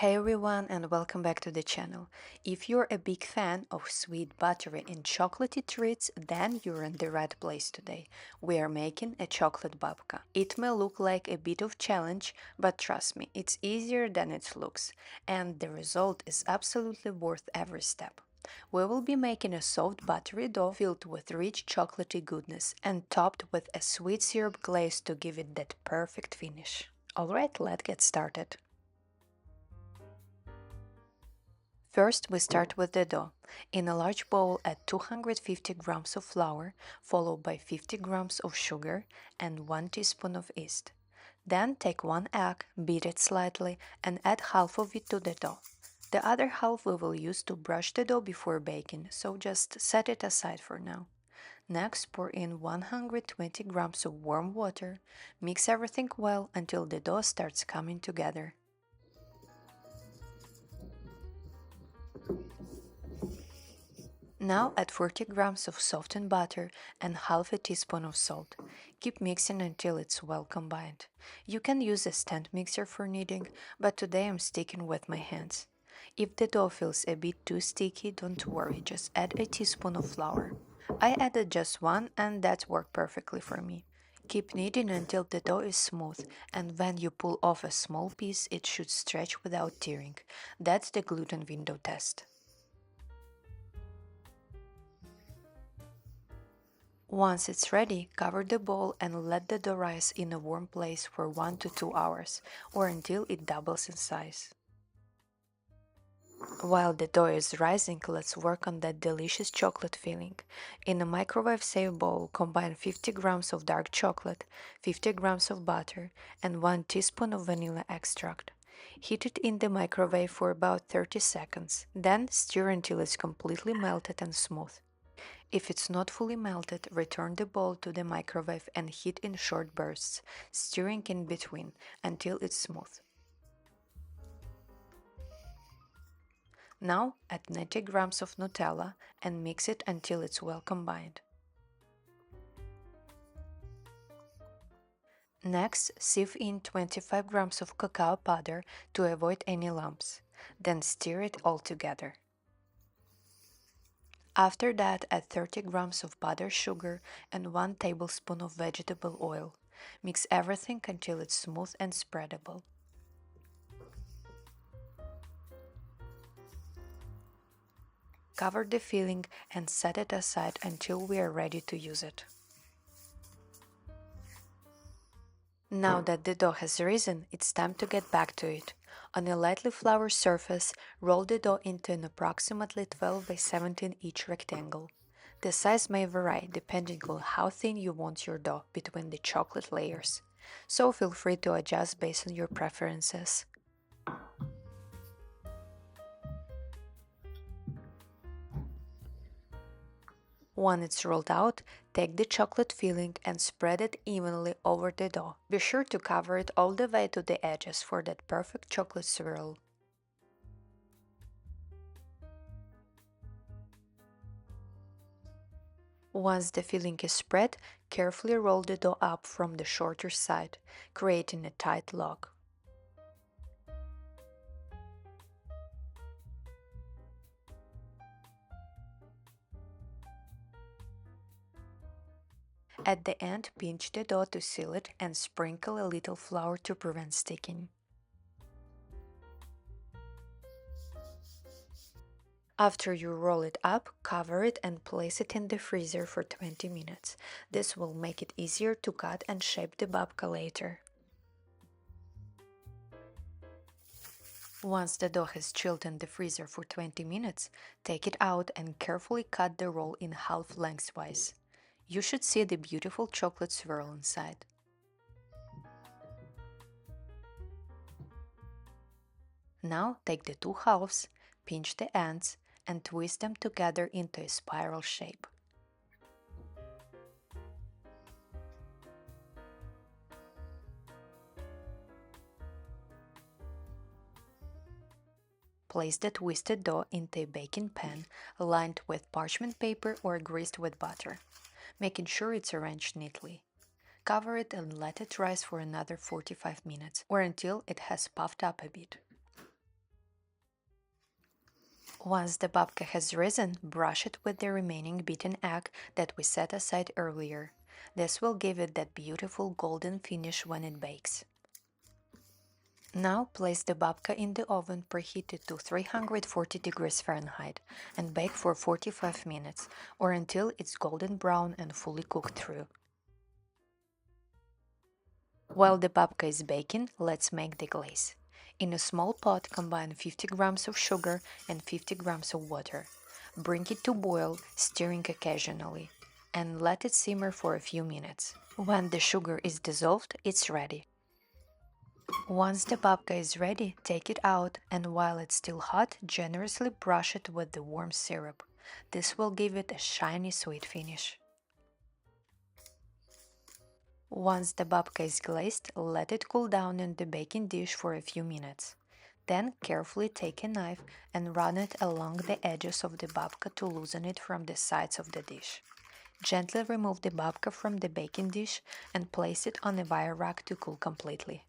Hey everyone, and welcome back to the channel. If you're a big fan of sweet, buttery and chocolatey treats, then you're in the right place today. We are making a chocolate babka. It may look like a bit of challenge, but trust me, it's easier than it looks, and the result is absolutely worth every step. We will be making a soft buttery dough filled with rich chocolatey goodness and topped with a sweet syrup glaze to give it that perfect finish. Alright, let's get started. First, we start with the dough. In a large bowl, add 250 grams of flour, followed by 50 grams of sugar and 1 teaspoon of yeast. Then take one egg, beat it slightly, and add half of it to the dough. The other half we will use to brush the dough before baking, so just set it aside for now. Next, pour in 120 grams of warm water. Mix everything well until the dough starts coming together. Now add 40 grams of softened butter and half a teaspoon of salt. Keep mixing until it's well combined. You can use a stand mixer for kneading, but today I'm sticking with my hands. If the dough feels a bit too sticky, don't worry, just add a teaspoon of flour. I added just one and that worked perfectly for me. Keep kneading until the dough is smooth, and when you pull off a small piece, it should stretch without tearing. That's the gluten window test. Once it's ready, cover the bowl and let the dough rise in a warm place for 1 to 2 hours or until it doubles in size. While the dough is rising, let's work on that delicious chocolate filling. In a microwave-safe bowl, combine 50 grams of dark chocolate, 50 grams of butter, and 1 teaspoon of vanilla extract. Heat it in the microwave for about 30 seconds, then stir until it's completely melted and smooth. If it's not fully melted, return the bowl to the microwave and heat in short bursts, stirring in between until it's smooth. Now add 90 grams of Nutella and mix it until it's well combined. Next, sieve in 25 grams of cacao powder to avoid any lumps. Then stir it all together. After that, add 30 grams of powdered sugar and 1 tablespoon of vegetable oil. Mix everything until it's smooth and spreadable. Cover the filling and set it aside until we are ready to use it. Now that the dough has risen, it's time to get back to it. On a lightly floured surface, roll the dough into an approximately 12 by 17 inch rectangle. The size may vary depending on how thin you want your dough between the chocolate layers, so feel free to adjust based on your preferences. When it's rolled out, take the chocolate filling and spread it evenly over the dough. Be sure to cover it all the way to the edges for that perfect chocolate swirl. Once the filling is spread, carefully roll the dough up from the shorter side, creating a tight log. At the end, pinch the dough to seal it and sprinkle a little flour to prevent sticking. After you roll it up, cover it and place it in the freezer for 20 minutes. This will make it easier to cut and shape the babka later. Once the dough has chilled in the freezer for 20 minutes, take it out and carefully cut the roll in half lengthwise. You should see the beautiful chocolate swirl inside. Now take the two halves, pinch the ends, and twist them together into a spiral shape. Place the twisted dough into a baking pan lined with parchment paper or greased with butter, making sure it's arranged neatly. Cover it and let it rise for another 45 minutes or until it has puffed up a bit. Once the babka has risen, brush it with the remaining beaten egg that we set aside earlier. This will give it that beautiful golden finish when it bakes. Now place the babka in the oven preheated to 340 degrees Fahrenheit and bake for 45 minutes or until it's golden brown and fully cooked through. While the babka is baking, let's make the glaze. In a small pot, combine 50 grams of sugar and 50 grams of water. Bring it to boil, stirring occasionally, and let it simmer for a few minutes. When the sugar is dissolved, it's ready. Once the babka is ready, take it out and while it's still hot, generously brush it with the warm syrup. This will give it a shiny sweet finish. Once the babka is glazed, let it cool down in the baking dish for a few minutes. Then carefully take a knife and run it along the edges of the babka to loosen it from the sides of the dish. Gently remove the babka from the baking dish and place it on a wire rack to cool completely.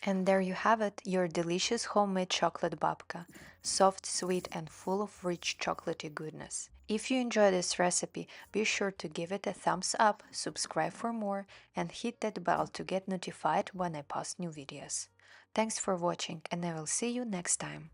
And there you have it, your delicious homemade chocolate babka, soft, sweet, and full of rich chocolatey goodness. If you enjoy this recipe, be sure to give it a thumbs up, subscribe for more, and hit that bell to get notified when I post new videos. Thanks for watching, and I will see you next time.